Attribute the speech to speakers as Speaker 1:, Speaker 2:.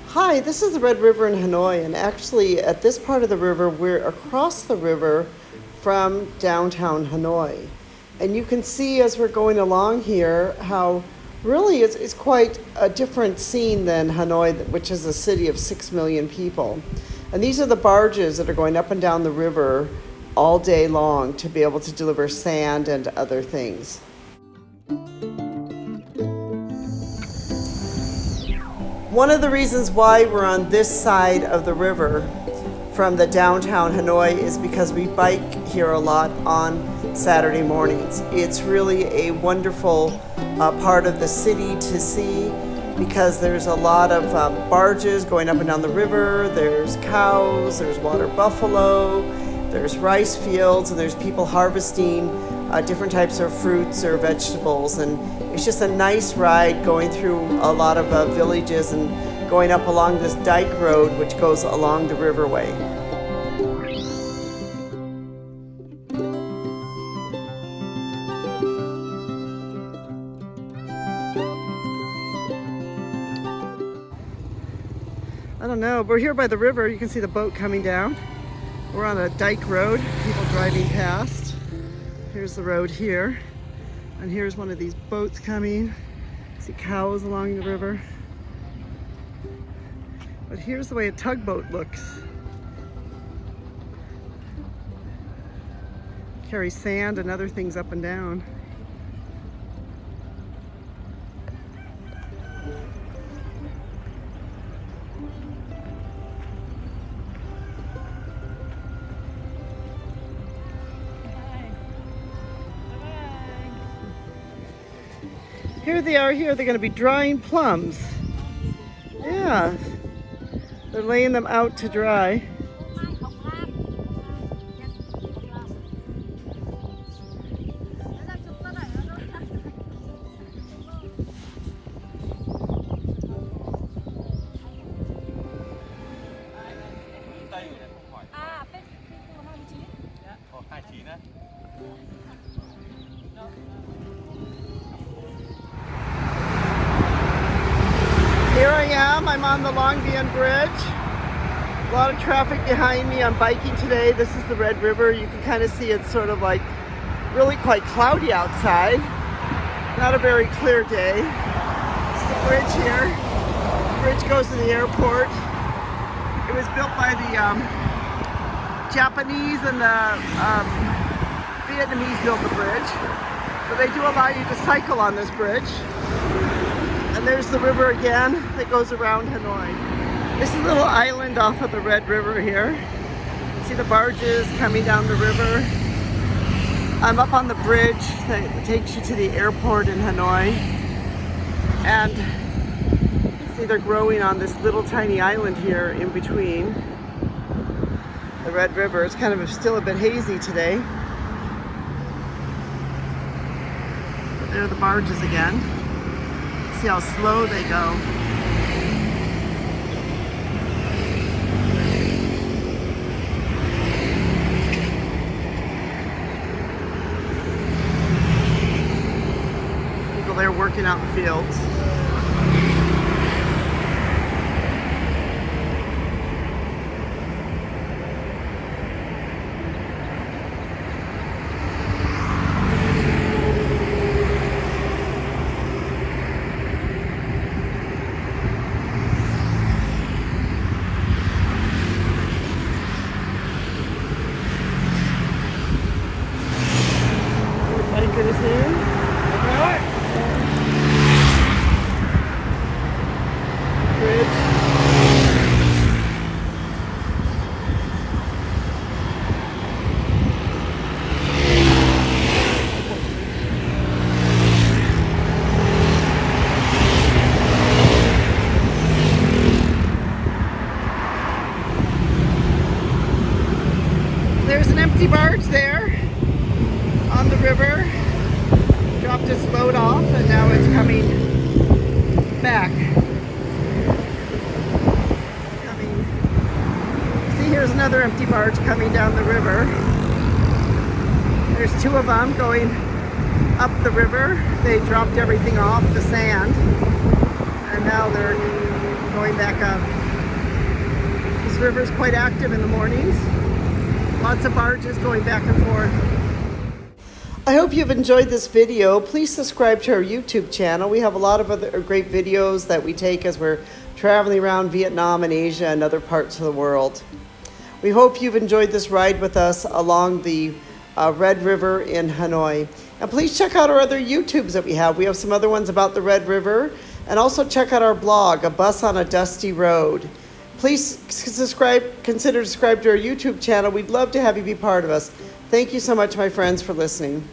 Speaker 1: Hi, this is the Red River in Hanoi, and actually at this part of the river, we're across the river from downtown Hanoi. And you can see as we're going along here how really it's quite a different scene than Hanoi, which is a city of 6 million people. And these are the barges that are going up and down the river all day long to be able to deliver sand and other things. One of the reasons why we're on this side of the river from the downtown Hanoi is because we bike here a lot on Saturday mornings. It's really a wonderful part of the city to see because there's a lot of barges going up and down the river. There's cows, there's water buffalo, there's rice fields, and there's people harvesting different types of fruits or vegetables. And it's just a nice ride going through a lot of villages and going up along this dike road which goes along the riverway. I don't know, we're here by the river. You can see the boat coming down. We're on a dike road, people driving past. Here's the road here. And here's one of these boats coming. See cows along the river. But here's the way a tugboat looks. Carries sand and other things up and down. Here they are here. They're going to be drying plums. Yeah. They're laying them out to dry. Here I am, I'm on the Long Bien Bridge. A lot of traffic behind me. I'm biking today. This is the Red River. You can kind of see it's sort of like really quite cloudy outside. Not a very clear day. It's the bridge here. The bridge goes to the airport. It was built by the Japanese and the Vietnamese built the bridge. But they do allow you to cycle on this bridge. And there's the river again that goes around Hanoi. This is a little island off of the Red River here. See the barges coming down the river. I'm up on the bridge that takes you to the airport in Hanoi. And see they're growing on this little tiny island here in between the Red River. It's kind of still a bit hazy today. But there are the barges again. See how slow they go. People there working out in the fields. There's an empty barge there on the river. Dropped its load off and now it's coming back. See, here's another empty barge coming down the river. There's two of them going up the river. They dropped everything off the sand, and now they're going back up. This river is quite active in the mornings. Lots of barges going back and forth. I hope you've enjoyed this video. Please subscribe to our YouTube channel. We have a lot of other great videos that we take as we're traveling around Vietnam and Asia and other parts of the world. We hope you've enjoyed this ride with us along the Red River in Hanoi. And please check out our other YouTubes that we have. We have some other ones about the Red River. And also check out our blog, A Bus on a Dusty Road. Please consider subscribe to our YouTube channel. We'd love to have you be part of us. Thank you so much, my friends, for listening.